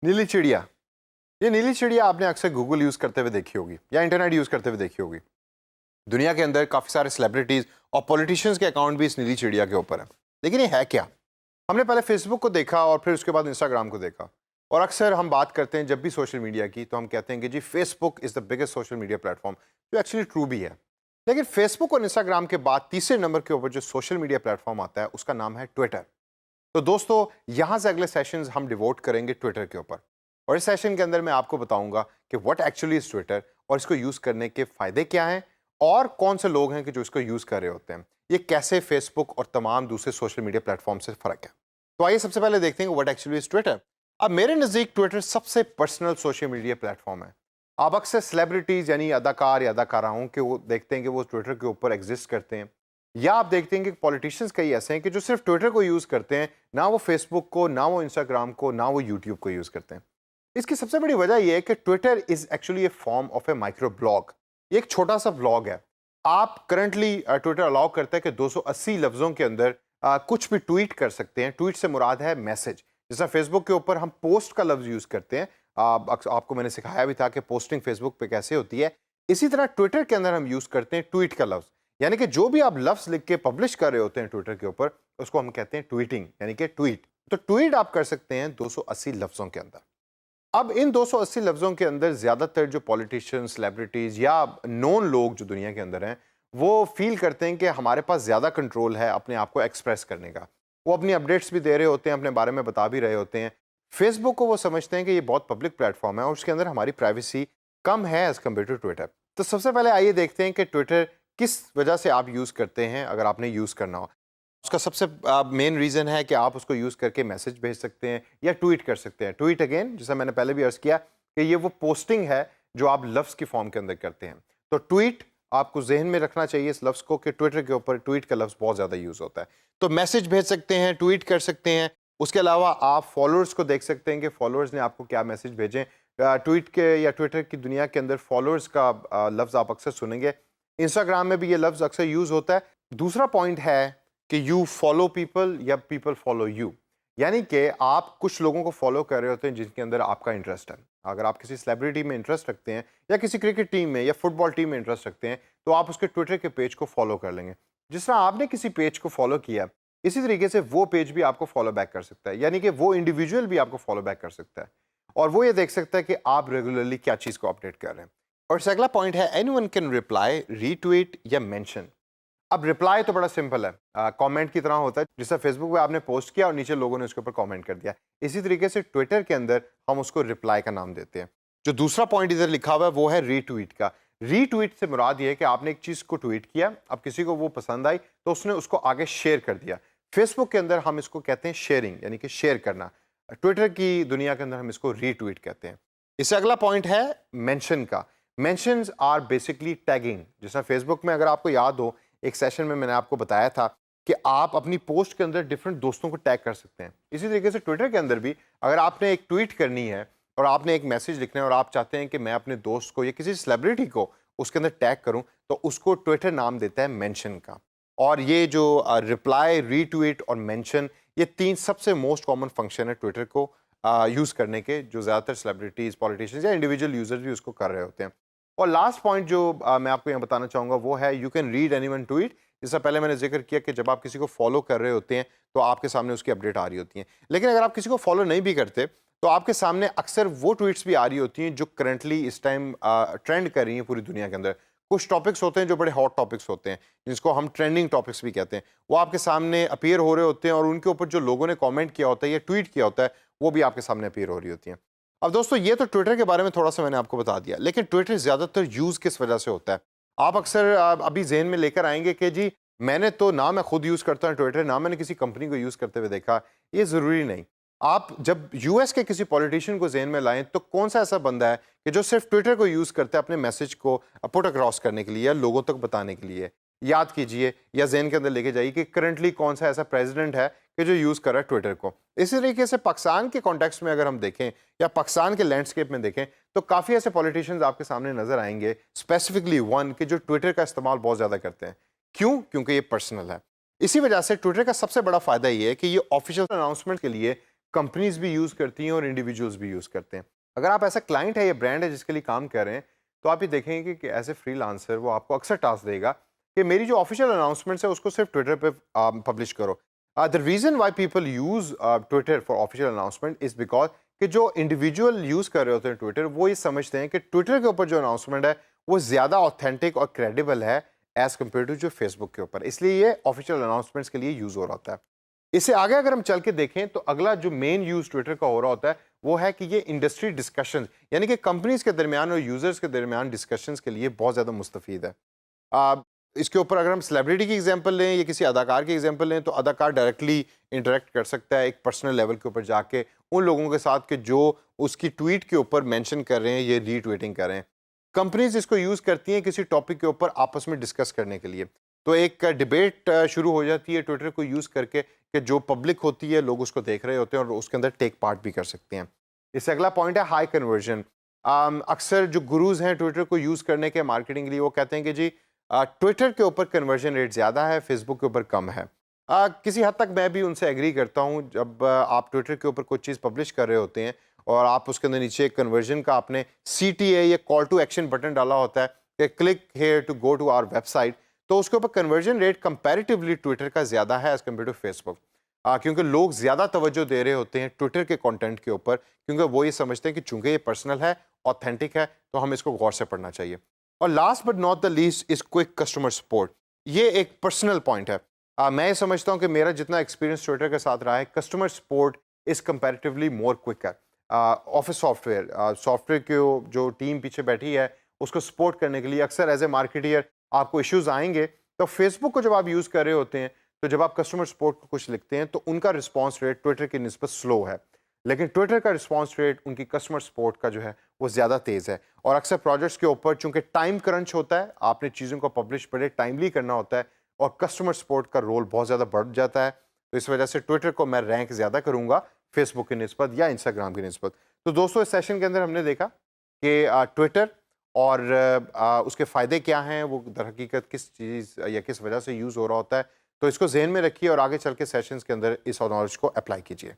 नीली चिड़िया। ये नीली चिड़िया आपने अक्सर गूगल यूज़ करते हुए देखी होगी या इंटरनेट यूज़ करते हुए देखी होगी। दुनिया के अंदर काफ़ी सारे सेलिब्रिटीज़ और पॉलिटिशियंस के अकाउंट भी इस नीली चिड़िया के ऊपर है। लेकिन ये है क्या? हमने पहले फेसबुक को देखा और फिर उसके बाद इंस्टाग्राम को देखा। और अक्सर हम बात करते हैं जब भी सोशल मीडिया की, तो हम कहते हैं कि जी Facebook is the biggest social media platform, जो एक्चुअली ट्रू भी है। लेकिन फेसबुक और इंस्टाग्राम के बाद तीसरे नंबर के ऊपर जो सोशल मीडिया प्लेटफॉर्म आता है, उसका नाम है ट्विटर। तो दोस्तों, यहाँ से अगले सेशंस हम डिवोट करेंगे ट्विटर के ऊपर। और इस सेशन के अंदर मैं आपको बताऊंगा कि व्हाट एक्चुअली इज ट्विटर और इसको यूज़ करने के फ़ायदे क्या हैं और कौन से लोग हैं कि जो इसको यूज़ कर रहे होते हैं। ये कैसे फेसबुक और तमाम दूसरे सोशल मीडिया प्लेटफॉर्म से फ़र्क है। तो आइए सबसे पहले देखते हैं व्हाट एक्चुअली इज ट्विटर। अब मेरे नज़दीक ट्विटर सबसे पर्सनल सोशल मीडिया प्लेटफॉर्म है। आप अक्सर सेलिब्रिटीज़ यानी अदाकार या अदाकाराओं के वो देखते हैं कि वो ट्विटर के ऊपर एग्जिस्ट करते हैं, या आप देखते हैं कि पॉलिटिशियंस कई ऐसे हैं कि जो सिर्फ ट्विटर को यूज़ करते हैं, ना वो फेसबुक को, ना वो इंस्टाग्राम को, ना वो यूट्यूब को यूज़ करते हैं। इसकी सबसे बड़ी वजह यह है कि Twitter is actually A form of A micro blog. ये एक छोटा सा ब्लॉग है। आप करंटली ट्विटर अलाउ करता है कि 280 लफ्ज़ों के अंदर कुछ भी ट्वीट कर सकते हैं। ट्वीट से मुराद है मैसेज। जैसा फेसबुक के ऊपर हम पोस्ट का लफ्ज़ यूज़ करते हैं, आपको मैंने सिखाया भी था कि पोस्टिंग फेसबुक पे कैसे होती है। इसी तरह ट्विटर के अंदर हम यूज़ करते हैं ट्वीट का लफ्ज़, यानी कि जो भी आप लफ्ज़ लिख के पब्लिश कर रहे होते हैं ट्विटर के ऊपर, उसको हम कहते हैं ट्वीटिंग, यानी कि ट्वीट। तो ट्वीट आप कर सकते हैं 280 लफ्ज़ों के अंदर। अब इन 280 लफ्ज़ों के अंदर ज़्यादातर जो पॉलिटिशियंस, सेलिब्रिटीज़ या नोन लोग जो दुनिया के अंदर हैं, वो फील करते हैं कि हमारे पास ज़्यादा कंट्रोल है अपने आप को एक्सप्रेस करने का। वो अपनी अपडेट्स भी दे रहे होते हैं, अपने बारे में बता भी रहे होते हैं। फेसबुक को वो समझते हैं कि ये बहुत पब्लिक प्लेटफॉर्म है और उसके अंदर हमारी प्राइवेसी कम है एज़ कम्पेयर टू ट्विटर। तो सबसे पहले आइए देखते हैं कि ट्विटर किस वजह से आप यूज़ करते हैं अगर आपने यूज़ करना हो। उसका सबसे मेन रीज़न है कि आप उसको यूज़ करके मैसेज भेज सकते हैं या ट्वीट कर सकते हैं। ट्वीट अगेन, जैसा मैंने पहले भी अर्ज़ किया कि ये वो पोस्टिंग है जो आप लफ्ज़ की फॉर्म के अंदर करते हैं। तो ट्वीट आपको ज़हन में रखना चाहिए इस लफ्ज़ को कि ट्विटर के ऊपर ट्वीट का लफ्ज़ बहुत ज़्यादा यूज़ होता है। तो मैसेज भेज सकते हैं, ट्वीट कर सकते हैं। उसके अलावा आप फॉलोअर्स को देख सकते हैं कि फॉलोअर्स ने आपको क्या मैसेज भेजें। ट्वीट के या ट्विटर की दुनिया के अंदर फॉलोअर्स का लफ्ज़ आप अक्सर सुनेंगे। इंस्टाग्राम में भी ये लफ्ज़ अक्सर यूज़ होता है। दूसरा पॉइंट है कि यू फॉलो पीपल या पीपल फॉलो यू, यानी कि आप कुछ लोगों को फॉलो कर रहे होते हैं जिनके अंदर आपका इंटरेस्ट है। अगर आप किसी सेलिब्रिटी में इंटरेस्ट रखते हैं या किसी क्रिकेट टीम में या फुटबॉल टीम में इंटरेस्ट रखते हैं, तो आप उसके ट्विटर के पेज को फॉलो कर लेंगे। जिस तरह आपने किसी पेज को फॉलो किया, इसी तरीके से वो पेज भी आपको फॉलो बैक कर सकता है, यानी कि वो इंडिविजुअल भी आपको फॉलो बैक कर सकता है और वो ये देख सकता है कि आप रेगुलरली क्या चीज़ को अपडेट कर रहे हैं। और अगला पॉइंट है एनीवन कैन रिप्लाई, रीट्वीट या मेंशन। अब रिप्लाई तो बड़ा सिंपल है, कमेंट की तरह होता है। जैसे फेसबुक पे आपने पोस्ट किया और नीचे लोगों ने उसके ऊपर कमेंट कर दिया, इसी तरीके से ट्विटर के अंदर हम उसको रिप्लाई का नाम देते हैं। जो दूसरा पॉइंट इधर लिखा हुआ है वो है रीट्वीट का। रीट्वीट से मुराद ये है कि आपने एक चीज़ को ट्वीट किया, अब किसी को वो पसंद आई तो उसने उसको आगे शेयर कर दिया। फेसबुक के अंदर हम इसको कहते हैं शेयरिंग, यानी कि शेयर करना। ट्विटर की दुनिया के अंदर हम इसको रीट्वीट कहते हैं। इससे अगला पॉइंट है मेंशन का। Mentions are basically tagging. जैसा फेसबुक में अगर आपको याद हो, एक सेशन में मैंने आपको बताया था कि आप अपनी पोस्ट के अंदर डिफरेंट दोस्तों को टैग कर सकते हैं। इसी तरीके से ट्विटर के अंदर भी अगर आपने एक ट्वीट करनी है और आपने एक मैसेज लिखना है और आप चाहते हैं कि मैं अपने दोस्त को या किसी सेलिब्रिटी को उसके अंदर टैग करूं, तो उसको ट्विटर नाम देता है मेंशन का। और ये जो रिप्लाई, रीट्वीट और मेंशन, ये तीन सबसे मोस्ट कॉमन फंक्शन है ट्विटर को यूज़ करने के, जो ज़्यादातर सेलिब्रिटीज़, पॉलिटिशियंस या इंडिविजुअल यूजर्स भी उसको कर रहे होते हैं। और लास्ट पॉइंट जो मैं आपको यहाँ बताना चाहूँगा वो है you can read anyone tweet. जैसा पहले मैंने जिक्र किया कि जब आप किसी को फॉलो कर रहे होते हैं तो आपके सामने उसकी अपडेट आ रही होती है। लेकिन अगर आप किसी को फॉलो नहीं भी करते तो आपके सामने अक्सर वो ट्वीट्स भी आ रही होती हैं जो करंटली इस टाइम ट्रेंड कर रही हैं पूरी दुनिया के अंदर। कुछ टॉपिक्स होते हैं जो बड़े हॉट टॉपिक्स होते हैं, जिसको हम ट्रेंडिंग टॉपिक्स भी कहते हैं। वो आपके सामने अपीयर हो रहे होते हैं और उनके ऊपर जो लोगों ने कमेंट किया होता है या ट्वीट किया होता है, वो भी आपके सामने अपीयर हो रही होती हैं। अब दोस्तों, ये तो ट्विटर के बारे में थोड़ा सा मैंने आपको बता दिया, लेकिन ट्विटर ज़्यादातर यूज़ किस वजह से होता है? आप अक्सर अभी ज़हन में लेकर आएंगे कि जी मैंने तो ना मैं खुद यूज़ करता हूँ ट्विटर, ना मैंने किसी कंपनी को यूज़ करते हुए देखा। ये ज़रूरी नहीं। आप जब यूएस के किसी पॉलिटिशियन को ज़हन में लाएं तो कौन सा ऐसा बंदा है कि जो सिर्फ ट्विटर को यूज़ करता है अपने मैसेज को पुट अक्रॉस करने के लिए या लोगों तक बताने के लिए? याद कीजिए या ज़हन के अंदर लेके जाइए कि करंटली कौन सा ऐसा प्रेसिडेंट है कि जो यूज़ कर रहा है ट्विटर को। इसी तरीके से पाकिस्तान के कॉन्टेक्स्ट में अगर हम देखें या पाकिस्तान के लैंडस्केप में देखें तो काफ़ी ऐसे पॉलिटिशियंस आपके सामने नजर आएंगे, स्पेसिफिकली वन, कि जो ट्विटर का इस्तेमाल बहुत ज़्यादा करते हैं। क्यों? क्योंकि ये पर्सनल है। इसी वजह से ट्विटर का सबसे बड़ा फ़ायदा ये है कि ये ऑफिशियल अनाउंसमेंट के लिए कंपनीज भी यूज़ करती हैं और इंडिविजुअल्स भी यूज़ करते हैं। अगर आप ऐसा क्लाइंट है या ब्रांड है जिसके लिए काम कर रहे हैं, तो आप ये देखेंगे कि एज ए फ्रीलांसर वो आपको अक्सर टास्क देगा कि मेरी जो ऑफिशियल अनाउंसमेंट्स है उसको सिर्फ ट्विटर पे पब्लिश करो। The reason why people use Twitter for official announcement is because कि जो इंडिविजुअल यूज़ कर रहे होते हैं ट्विटर, वो ये समझते हैं कि ट्विटर के ऊपर जो अनाउंसमेंट है वो ज़्यादा ऑथेंटिक और क्रेडिबल है एज़ कम्पेयर टू जो फेसबुक के ऊपर, इसलिए ये ऑफिशियल अनाउंसमेंट्स के लिए यूज़ हो रहा होता है। इससे आगे अगर हम चल के देखें तो अगला जो मेन यूज़ ट्विटर का हो रहा होता है वो है कि ये इंडस्ट्री डिस्कशन, यानी कि कंपनीज के दरमियान और यूज़र्स के दरमियान डिस्कशंस के लिए बहुत ज़्यादा मुस्तफ़ीद है। आ, इसके ऊपर अगर हम सेलिब्रिटी की एग्जांपल लें या किसी अदाकार की एग्जांपल लें, तो अदाकार डायरेक्टली इंटरेक्ट कर सकता है एक पर्सनल लेवल के ऊपर जाके उन लोगों के साथ कि जो उसकी ट्वीट के ऊपर मेंशन कर रहे हैं, ये रीट्वीटिंग कर रहे हैं। कंपनीज इसको यूज़ करती हैं किसी टॉपिक के ऊपर आपस में डिस्कस करने के लिए, तो एक डिबेट शुरू हो जाती है ट्विटर को यूज़ करके कि जो पब्लिक होती है लोग उसको देख रहे होते हैं और उसके अंदर टेक पार्ट भी कर सकते हैं। इससे अगला पॉइंट है हाई कन्वर्जन। अक्सर जो गुरुज हैं ट्विटर को यूज़ करने के मार्केटिंग के लिए, वो कहते हैं कि जी ट्विटर के ऊपर कन्वर्जन रेट ज़्यादा है, फेसबुक के ऊपर कम है। किसी हद तक मैं भी उनसे एग्री करता हूँ। जब आप ट्विटर के ऊपर कोई चीज़ पब्लिश कर रहे होते हैं और आप उसके अंदर नीचे कन्वर्जन का आपने CTA या कॉल टू एक्शन बटन डाला होता है कि click here to go to our website, तो उसके ऊपर कन्वर्जन रेट कंपैरेटिवली ट्विटर का ज़्यादा है एज़ कम्पेयर टू फेसबुक। क्योंकि लोग ज़्यादा तवज्जो दे रहे होते हैं ट्विटर के कंटेंट के ऊपर, क्योंकि वो ये समझते हैं कि चूंकि ये पर्सनल है, ऑथेंटिक है, तो हमें इसको गौर से पढ़ना चाहिए। और last but not the least is quick customer support. ये एक पर्सनल पॉइंट है। मैं ये समझता हूँ कि मेरा जितना एक्सपीरियंस ट्विटर के साथ रहा है, customer support is comparatively more quicker. Office software की जो टीम पीछे बैठी है उसको सपोर्ट करने के लिए अक्सर एज ए मार्केटियर आपको इश्यूज आएंगे, तो फेसबुक को जब आप यूज़ कर रहे होते हैं, तो जब आप कस्टमर सपोर्ट को कुछ लिखते हैं तो उनका रिस्पांस रेट ट्विटर की निस्बत स्लो है, लेकिन ट्विटर का रिस्पांस रेट उनकी कस्टमर सपोर्ट का जो है वो ज़्यादा तेज़ है। और अक्सर प्रोजेक्ट्स के ऊपर चूंकि टाइम क्रंच होता है, आपने चीज़ों को पब्लिश बड़े टाइमली करना होता है और कस्टमर सपोर्ट का रोल बहुत ज़्यादा बढ़ जाता है, तो इस वजह से ट्विटर को मैं रैंक ज़्यादा करूँगा फेसबुक की निस्बत या इंस्टाग्राम की निस्बत। तो दोस्तों, इस सेशन के अंदर हमने देखा कि ट्विटर और उसके फ़ायदे क्या हैं, वो दरहकीकत किस चीज़ या किस वजह से यूज़ हो रहा होता है, तो इसको ज़हन में रखिए और आगे चल के सेशंस के अंदर इस नॉलेज को अप्लाई कीजिए।